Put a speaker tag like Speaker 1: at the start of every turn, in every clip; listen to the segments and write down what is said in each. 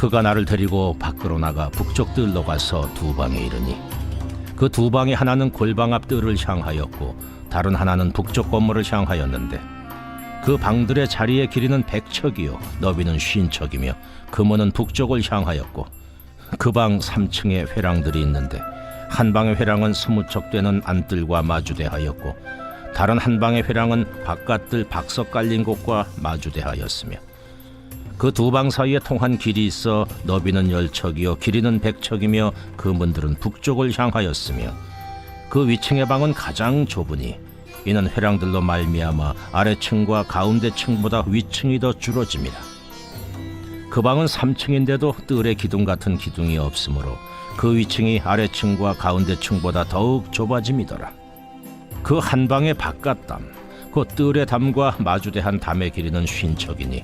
Speaker 1: 그가 나를 데리고 밖으로 나가 북쪽 뜰로 가서 두 방에 이르니 그 두 방의 하나는 골방 앞 뜰을 향하였고 다른 하나는 북쪽 건물을 향하였는데 그 방들의 자리의 길이는 100척이요 너비는 50척이며 그문은 북쪽을 향하였고 그 방 3층에 회랑들이 있는데 한 방의 회랑은 20척 되는 안뜰과 마주대하였고 다른 한 방의 회랑은 바깥뜰 박석 깔린 곳과 마주대하였으며 그 두 방 사이에 통한 길이 있어 너비는 10척이요 길이는 100척이며 그 문들은 북쪽을 향하였으며 그 위층의 방은 가장 좁으니 이는 회랑들로 말미암아 아래층과 가운데층보다 위층이 더 줄어집니다. 그 방은 3층인데도 뜰의 기둥 같은 기둥이 없으므로 그 위층이 아래층과 가운데층보다 더욱 좁아짐이더라. 그 한 방의 바깥담 그 뜰의 담과 마주대한 담의 길이는 50척이니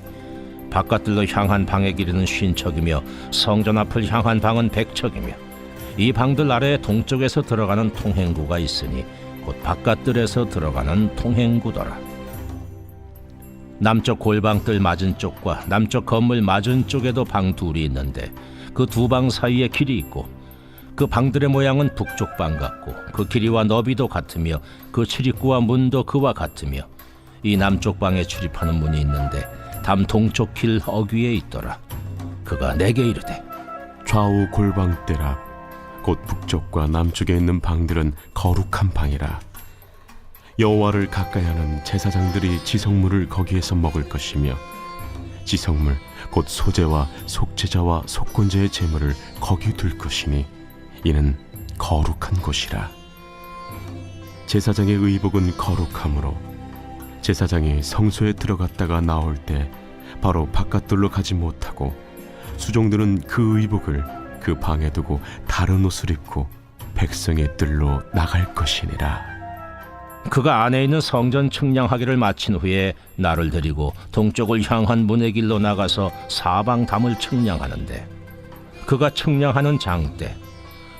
Speaker 1: 바깥뜰로 향한 방의 길이는 50척이며 성전 앞을 향한 방은 100척이며 이 방들 아래에 동쪽에서 들어가는 통행구가 있으니 곧 바깥뜰에서 들어가는 통행구더라. 남쪽 골방뜰 맞은 쪽과 남쪽 건물 맞은 쪽에도 방 둘이 있는데 그 두 방 사이에 길이 있고 그 방들의 모양은 북쪽 방 같고 그 길이와 너비도 같으며 그 출입구와 문도 그와 같으며 이 남쪽 방에 출입하는 문이 있는데 담 동쪽 길 어귀에 있더라. 그가 내게 이르되
Speaker 2: 좌우 골방대라. 곧 북쪽과 남쪽에 있는 방들은 거룩한 방이라. 여호와를 가까이하는 제사장들이 지성물을 거기에서 먹을 것이며 지성물 곧 소제와 속죄자와 속건제의 제물을 거기 둘 것이니 이는 거룩한 곳이라. 제사장의 의복은 거룩하므로 제사장이 성소에 들어갔다가 나올 때 바로 바깥들로 가지 못하고 수종들은 그 의복을 그 방에 두고 다른 옷을 입고 백성의 뜰로 나갈 것이니라.
Speaker 1: 그가 안에 있는 성전 측량하기를 마친 후에 나를 데리고 동쪽을 향한 문의 길로 나가서 사방 담을 측량하는데 그가 측량하는 장대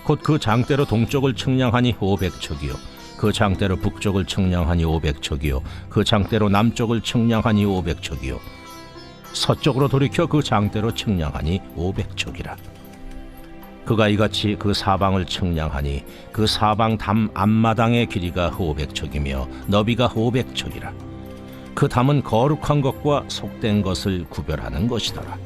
Speaker 1: 곧 그 장대로 동쪽을 측량하니 500척이요 그 장대로 북쪽을 측량하니 500척이요 그 장대로 남쪽을 측량하니 500척이요 서쪽으로 돌이켜 그 장대로 측량하니 500척이라. 그가 이같이 그 사방을 측량하니 그 사방 담 앞마당의 길이가 500척이며 너비가 500척이라. 그 담은 거룩한 것과 속된 것을 구별하는 것이더라.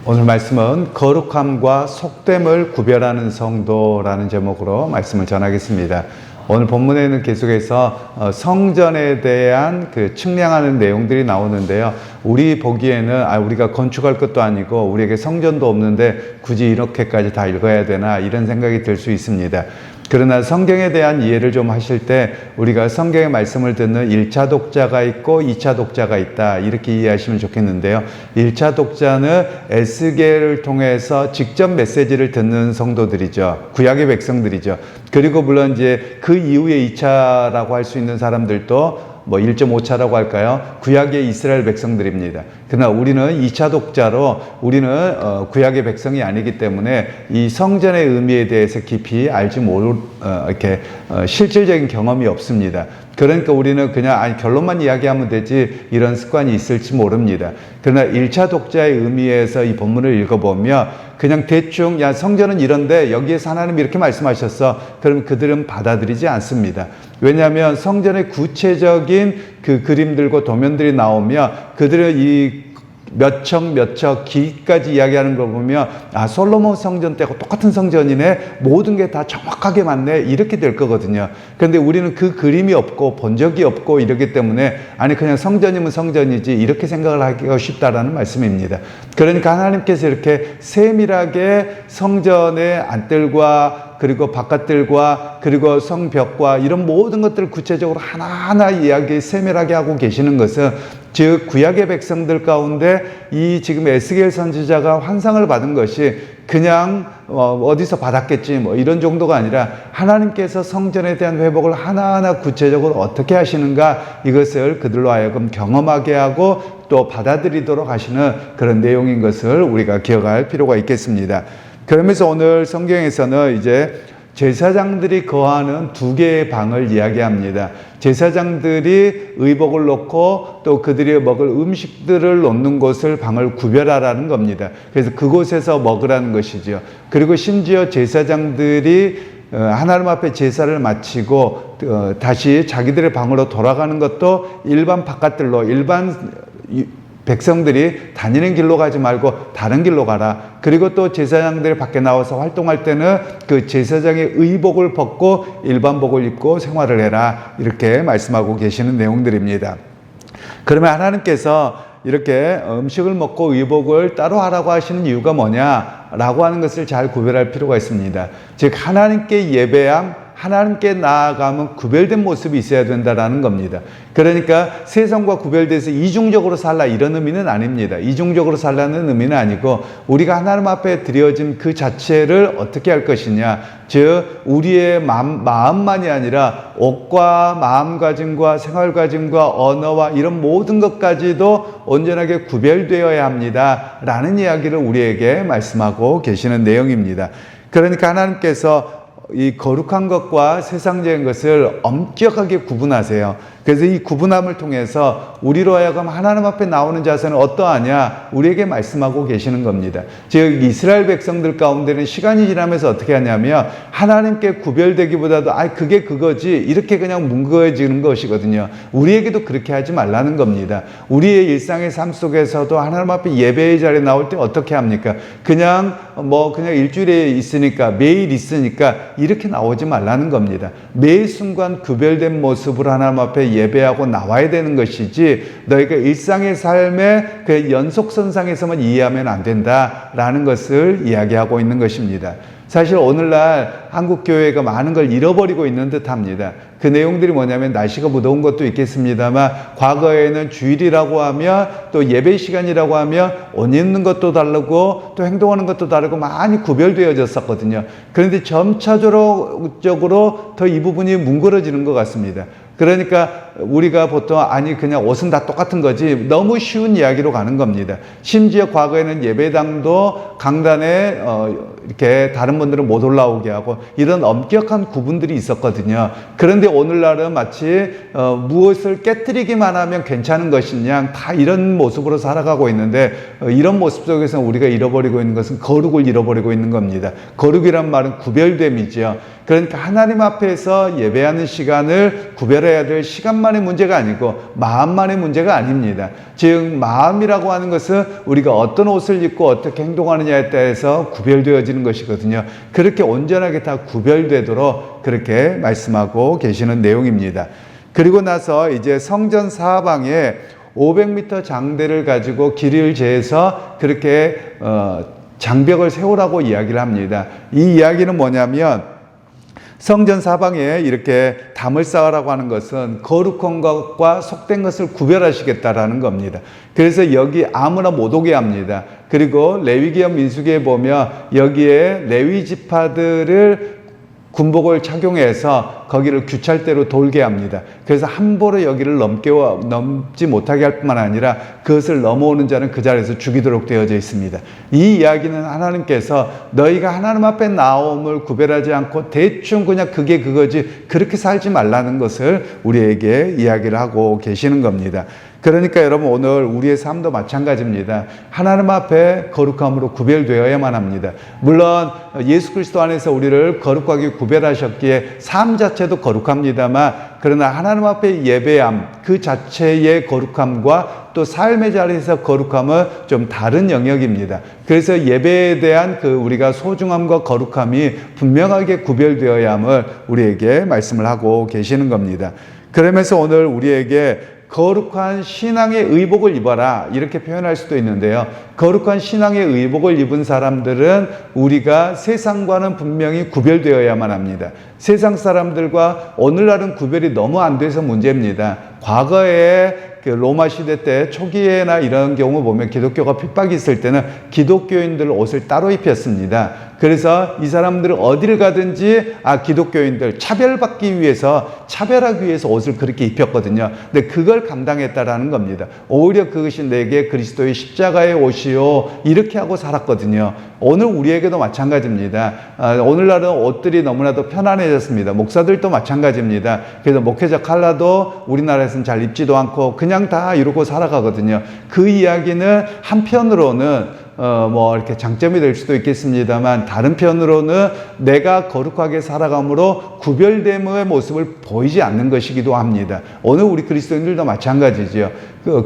Speaker 3: 오늘 말씀은 거룩함과 속됨을 구별하는 성도라는 제목으로 말씀을 전하겠습니다. 오늘 본문에는 계속해서 성전에 대한 그 측량하는 내용들이 나오는데요. 우리 보기에는 우리가 건축할 것도 아니고 우리에게 성전도 없는데 굳이 이렇게까지 다 읽어야 되나 이런 생각이 들 수 있습니다. 그러나 성경에 대한 이해를 좀 하실 때 우리가 성경의 말씀을 듣는 1차 독자가 있고 2차 독자가 있다 이렇게 이해하시면 좋겠는데요. 1차 독자는 에스겔을 통해서 직접 메시지를 듣는 성도들이죠. 구약의 백성들이죠. 그리고 물론 이제 그 이후에 2차라고 할 수 있는 사람들도 1.5차라고 할까요? 구약의 이스라엘 백성들입니다. 그러나 우리는 2차 독자로 우리는 구약의 백성이 아니기 때문에 이 성전의 의미에 대해서 깊이 알지 이렇게 실질적인 경험이 없습니다. 그러니까 우리는 그냥 결론만 이야기하면 되지 이런 습관이 있을지 모릅니다. 그러나 1차 독자의 의미에서 이 본문을 읽어보면 그냥 대충 야 성전은 이런데 여기에서 하나님이 이렇게 말씀하셨어. 그럼 그들은 받아들이지 않습니다. 왜냐하면 성전의 구체적인 그 그림들과 도면들이 나오면 그들은 이 몇 척 기까지 이야기하는 걸 보면 솔로몬 성전 때하고 똑같은 성전이네, 모든 게 다 정확하게 맞네, 이렇게 될 거거든요. 그런데 우리는 그 그림이 없고 본 적이 없고 이러기 때문에 그냥 성전이면 성전이지 이렇게 생각을 하기가 쉽다라는 말씀입니다. 그러니까 하나님께서 이렇게 세밀하게 성전의 안뜰과 그리고 바깥들과 그리고 성벽과 이런 모든 것들을 구체적으로 하나하나 이야기 세밀하게 하고 계시는 것은 즉 구약의 백성들 가운데 이 지금 에스겔 선지자가 환상을 받은 것이 그냥 어디서 받았겠지 이런 정도가 아니라 하나님께서 성전에 대한 회복을 하나하나 구체적으로 어떻게 하시는가, 이것을 그들로 하여금 경험하게 하고 또 받아들이도록 하시는 그런 내용인 것을 우리가 기억할 필요가 있겠습니다. 그러면서 오늘 성경에서는 이제 제사장들이 거하는 두 개의 방을 이야기합니다. 제사장들이 의복을 놓고 또 그들이 먹을 음식들을 놓는 곳을 방을 구별하라는 겁니다. 그래서 그곳에서 먹으라는 것이죠. 그리고 심지어 제사장들이 하나님 앞에 제사를 마치고 다시 자기들의 방으로 돌아가는 것도 일반 바깥들로, 일반 백성들이 다니는 길로 가지 말고 다른 길로 가라. 그리고 또 제사장들이 밖에 나와서 활동할 때는 그 제사장의 의복을 벗고 일반복을 입고 생활을 해라. 이렇게 말씀하고 계시는 내용들입니다. 그러면 하나님께서 이렇게 음식을 먹고 의복을 따로 하라고 하시는 이유가 뭐냐라고 하는 것을 잘 구별할 필요가 있습니다. 즉 하나님께 예배함, 하나님께 나아가면 구별된 모습이 있어야 된다라는 겁니다. 그러니까 세상과 구별돼서 이중적으로 살라 이런 의미는 아닙니다. 이중적으로 살라는 의미는 아니고 우리가 하나님 앞에 드려진 그 자체를 어떻게 할 것이냐, 즉 우리의 마음만이 아니라 옷과 마음가짐과 생활가짐과 언어와 이런 모든 것까지도 온전하게 구별되어야 합니다 라는 이야기를 우리에게 말씀하고 계시는 내용입니다. 그러니까 하나님께서 이 거룩한 것과 세상적인 것을 엄격하게 구분하세요. 그래서 이 구분함을 통해서 우리로 하여금 하나님 앞에 나오는 자세는 어떠하냐 우리에게 말씀하고 계시는 겁니다. 즉 이스라엘 백성들 가운데는 시간이 지나면서 어떻게 하냐면 하나님께 구별되기보다도 그게 그거지 이렇게 그냥 뭉거해지는 것이거든요. 우리에게도 그렇게 하지 말라는 겁니다. 우리의 일상의 삶 속에서도 하나님 앞에 예배의 자리에 나올 때 어떻게 합니까? 그냥 일주일에 있으니까 매일 있으니까 이렇게 나오지 말라는 겁니다. 매 순간 구별된 모습으로 하나님 앞에 예배하고 나와야 되는 것이지 너희가 일상의 삶의 그 연속선상에서만 이해하면 안 된다라는 것을 이야기하고 있는 것입니다. 사실 오늘날 한국 교회가 많은 걸 잃어버리고 있는 듯합니다. 그 내용들이 뭐냐면 날씨가 무더운 것도 있겠습니다만 과거에는 주일이라고 하면 또 예배 시간이라고 하면 옷 입는 것도 다르고 또 행동하는 것도 다르고 많이 구별되어졌었거든요. 그런데 점차적으로 더 이 부분이 뭉그러지는 것 같습니다. 그러니까 우리가 보통 그냥 옷은 다 똑같은 거지 너무 쉬운 이야기로 가는 겁니다. 심지어 과거에는 예배당도 강단에 이렇게 다른 분들은 못 올라오게 하고 이런 엄격한 구분들이 있었거든요. 그런데 오늘날은 마치 무엇을 깨뜨리기만 하면 괜찮은 것이냐 다 이런 모습으로 살아가고 있는데 이런 모습 속에서 우리가 잃어버리고 있는 것은 거룩을 잃어버리고 있는 겁니다. 거룩이란 말은 구별됨이죠. 그러니까 하나님 앞에서 예배하는 시간을 구별해야 될 시간만의 문제가 아니고 마음만의 문제가 아닙니다. 즉 마음이라고 하는 것은 우리가 어떤 옷을 입고 어떻게 행동하느냐에 따라서 구별되어지는 것이거든요. 그렇게 온전하게 다 구별되도록 그렇게 말씀하고 계시는 내용입니다. 그리고 나서 이제 성전 사방에 500m 장대를 가지고 길을 재서 그렇게 장벽을 세우라고 이야기를 합니다. 이 이야기는 뭐냐면 성전 사방에 이렇게 담을 쌓으라고 하는 것은 거룩한 것과 속된 것을 구별하시겠다라는 겁니다. 그래서 여기 아무나 못 오게 합니다. 그리고 레위기와 민수기에 보면 여기에 레위 지파들을 군복을 착용해서 거기를 규찰대로 돌게 합니다. 그래서 함부로 여기를 넘지 못하게 할 뿐만 아니라 그것을 넘어오는 자는 그 자리에서 죽이도록 되어져 있습니다. 이 이야기는 하나님께서 너희가 하나님 앞에 나옴을 구별하지 않고 대충 그냥 그게 그거지 그렇게 살지 말라는 것을 우리에게 이야기를 하고 계시는 겁니다. 그러니까 여러분 오늘 우리의 삶도 마찬가지입니다. 하나님 앞에 거룩함으로 구별되어야만 합니다. 물론 예수 그리스도 안에서 우리를 거룩하게 구별하셨기에 삶 자체도 거룩합니다만 그러나 하나님 앞에 예배함 그 자체의 거룩함과 또 삶의 자리에서 거룩함은 좀 다른 영역입니다. 그래서 예배에 대한 우리가 소중함과 거룩함이 분명하게 구별되어야 함을 우리에게 말씀을 하고 계시는 겁니다. 그러면서 오늘 우리에게 거룩한 신앙의 의복을 입어라 이렇게 표현할 수도 있는데요. 거룩한 신앙의 의복을 입은 사람들은 우리가 세상과는 분명히 구별되어야만 합니다. 세상 사람들과 오늘날은 구별이 너무 안 돼서 문제입니다. 과거에 로마 시대 때 초기에나 이런 경우 보면 기독교가 핍박이 있을 때는 기독교인들 옷을 따로 입혔습니다. 그래서 이 사람들은 어디를 가든지 기독교인들 차별받기 위해서 차별하기 위해서 옷을 그렇게 입혔거든요. 근데 그걸 감당했다라는 겁니다. 오히려 그것이 내게 그리스도의 십자가의 옷이요 이렇게 하고 살았거든요. 오늘 우리에게도 마찬가지입니다. 오늘날은 옷들이 너무나도 편안해졌습니다. 목사들도 마찬가지입니다. 그래서 목회자 칼라도 우리나라에서는 잘 입지도 않고 그냥 다 이러고 살아가거든요. 그 이야기는 한편으로는 이렇게 장점이 될 수도 있겠습니다만 다른 편으로는 내가 거룩하게 살아감으로 구별됨의 모습을 보이지 않는 것이기도 합니다. 오늘 우리 그리스도인들도 마찬가지죠.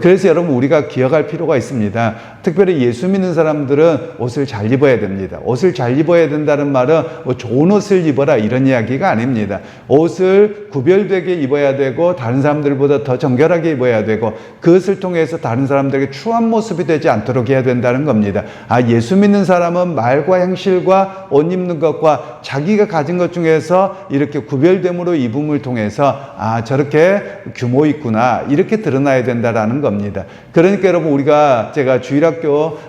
Speaker 3: 그래서 여러분 우리가 기억할 필요가 있습니다. 특별히 예수 믿는 사람들은 옷을 잘 입어야 됩니다. 옷을 잘 입어야 된다는 말은 좋은 옷을 입어라 이런 이야기가 아닙니다. 옷을 구별되게 입어야 되고 다른 사람들보다 더 정결하게 입어야 되고 그것을 통해서 다른 사람들에게 추한 모습이 되지 않도록 해야 된다는 겁니다. 예수 믿는 사람은 말과 행실과 옷 입는 것과 자기가 가진 것 중에서 이렇게 구별됨으로 입음을 통해서 저렇게 규모 있구나 이렇게 드러나야 된다라는 겁니다. 그러니까 여러분 제가 주일학교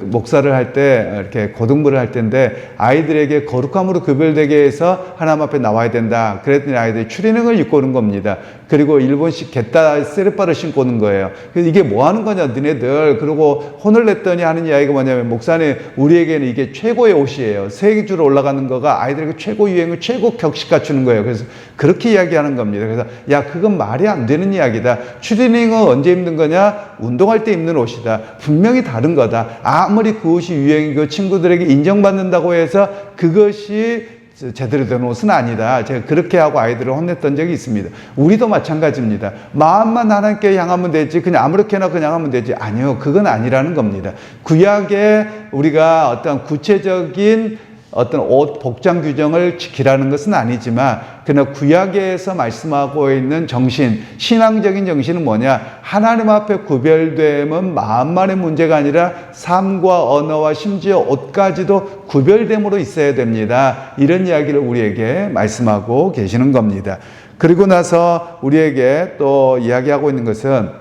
Speaker 3: 목사를 할 때 이렇게 고등부를 할 때인데 아이들에게 거룩함으로 구별되게 해서 하나님 앞에 나와야 된다. 그랬더니 아이들이 추리닝을 입고 오는 겁니다. 그리고 일본식 겟다 세르파를 신고 오는 거예요. 그래서 이게 뭐 하는 거냐 너네들. 그리고 혼을 냈더니 하는 이야기가 뭐냐면 목사님 우리에게는 이게 최고의 옷이에요. 세계주로 올라가는 거가 아이들에게 최고 유행을 최고 격식 갖추는 거예요. 그래서 그렇게 이야기하는 겁니다. 그래서 그건 말이 안 되는 이야기다. 추리닝은 언제 입는 거냐? 운동할 때 입는 옷이다. 분명히 다른 거다. 아무리 그 옷이 유행이고 친구들에게 인정받는다고 해서 그것이 제대로 된 옷은 아니다. 제가 그렇게 하고 아이들을 혼냈던 적이 있습니다. 우리도 마찬가지입니다. 마음만 하나님께 향하면 되지 그냥 아무렇게나 그냥 하면 되지. 아니요. 그건 아니라는 겁니다. 구약에 우리가 어떤 구체적인 어떤 옷 복장 규정을 지키라는 것은 아니지만 그러나 구약에서 말씀하고 있는 정신, 신앙적인 정신은 뭐냐? 하나님 앞에 구별됨은 마음만의 문제가 아니라 삶과 언어와 심지어 옷까지도 구별됨으로 있어야 됩니다. 이런 이야기를 우리에게 말씀하고 계시는 겁니다. 그리고 나서 우리에게 또 이야기하고 있는 것은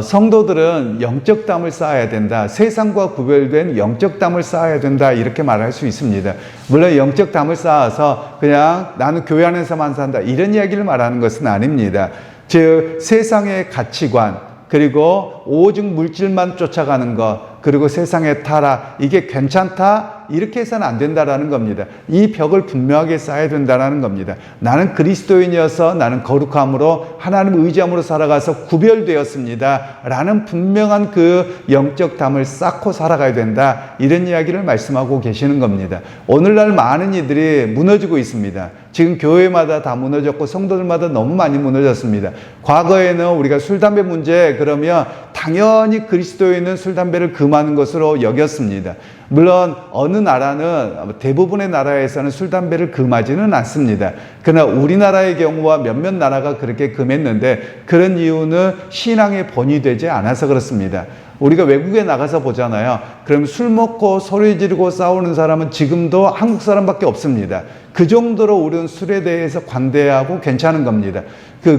Speaker 3: 성도들은 영적 담을 쌓아야 된다. 세상과 구별된 영적 담을 쌓아야 된다. 이렇게 말할 수 있습니다. 물론 영적 담을 쌓아서 그냥 나는 교회 안에서만 산다. 이런 이야기를 말하는 것은 아닙니다. 즉 세상의 가치관 그리고 오직 물질만 쫓아가는 것 그리고 세상의 타락 이게 괜찮다 이렇게 해서는 안 된다라는 겁니다. 이 벽을 분명하게 쌓아야 된다라는 겁니다. 나는 그리스도인이어서 나는 거룩함으로 하나님을 의지함으로 살아가서 구별되었습니다 라는 분명한 그 영적 담을 쌓고 살아가야 된다 이런 이야기를 말씀하고 계시는 겁니다. 오늘날 많은 이들이 무너지고 있습니다. 지금 교회마다 다 무너졌고 성도들마다 너무 많이 무너졌습니다. 과거에는 우리가 술, 담배 문제 그러면 당연히 그리스도인은 술, 담배를 금하는 것으로 여겼습니다. 물론 어느 나라는 대부분의 나라에서는 술, 담배를 금하지는 않습니다. 그러나 우리나라의 경우와 몇몇 나라가 그렇게 금했는데 그런 이유는 신앙에 본이되지 않아서 그렇습니다. 우리가 외국에 나가서 보잖아요. 그럼 술 먹고 소리 지르고 싸우는 사람은 지금도 한국 사람밖에 없습니다. 그 정도로 우리는 술에 대해서 관대하고 괜찮은 겁니다.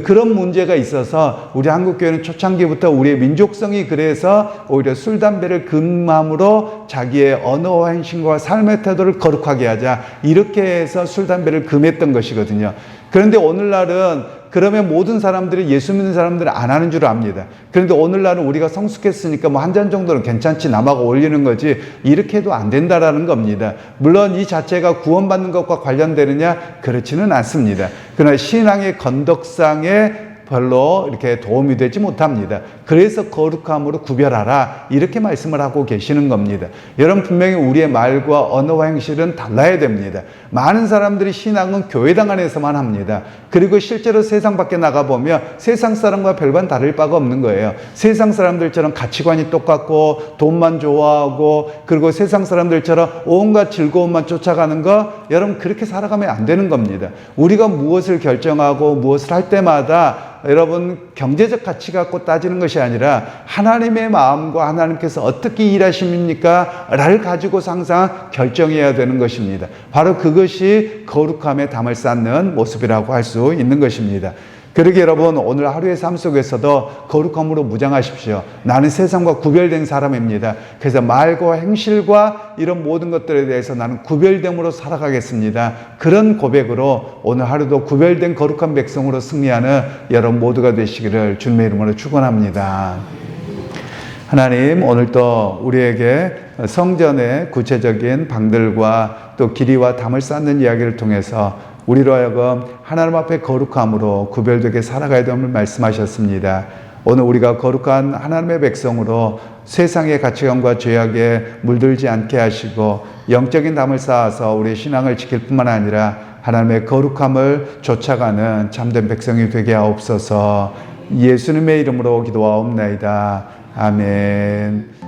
Speaker 3: 그런 문제가 있어서 우리 한국교회는 초창기부터 우리의 민족성이 그래서 오히려 술, 담배를 금함으로 자기의 언어와 행실과 삶의 태도를 거룩하게 하자. 이렇게 해서 술, 담배를 금했던 것이거든요. 그런데 오늘날은 그러면 모든 사람들이 예수 믿는 사람들은 안 하는 줄 압니다. 그런데 오늘날은 우리가 성숙했으니까 한 잔 정도는 괜찮지 남하고 올리는 거지 이렇게 해도 안 된다라는 겁니다. 물론 이 자체가 구원받는 것과 관련되느냐? 그렇지는 않습니다. 그러나 신앙의 건덕상에 별로 이렇게 도움이 되지 못합니다. 그래서 거룩함으로 구별하라 이렇게 말씀을 하고 계시는 겁니다. 여러분 분명히 우리의 말과 언어와 행실은 달라야 됩니다. 많은 사람들이 신앙은 교회당 안에서만 합니다. 그리고 실제로 세상 밖에 나가보면 세상 사람과 별반 다를 바가 없는 거예요. 세상 사람들처럼 가치관이 똑같고 돈만 좋아하고 그리고 세상 사람들처럼 온갖 즐거움만 쫓아가는 거 여러분 그렇게 살아가면 안 되는 겁니다. 우리가 무엇을 결정하고 무엇을 할 때마다 여러분 경제적 가치 갖고 따지는 것이 아니라 하나님의 마음과 하나님께서 어떻게 일하십니까? 를 가지고 항상 결정해야 되는 것입니다. 바로 그것이 거룩함에 담을 쌓는 모습이라고 할 수 있는 것입니다. 그러게 여러분, 오늘 하루의 삶 속에서도 거룩함으로 무장하십시오. 나는 세상과 구별된 사람입니다. 그래서 말과 행실과 이런 모든 것들에 대해서 나는 구별됨으로 살아가겠습니다. 그런 고백으로 오늘 하루도 구별된 거룩한 백성으로 승리하는 여러분 모두가 되시기를 주님의 이름으로 축원합니다. 하나님, 오늘 또 우리에게 성전의 구체적인 방들과 또 길이와 담을 쌓는 이야기를 통해서 우리로 하여금 하나님 앞에 거룩함으로 구별되게 살아가야 됨을 말씀하셨습니다. 오늘 우리가 거룩한 하나님의 백성으로 세상의 가치관과 죄악에 물들지 않게 하시고 영적인 담을 쌓아서 우리의 신앙을 지킬 뿐만 아니라 하나님의 거룩함을 쫓아가는 참된 백성이 되게 하옵소서. 예수님의 이름으로 기도하옵나이다. 아멘.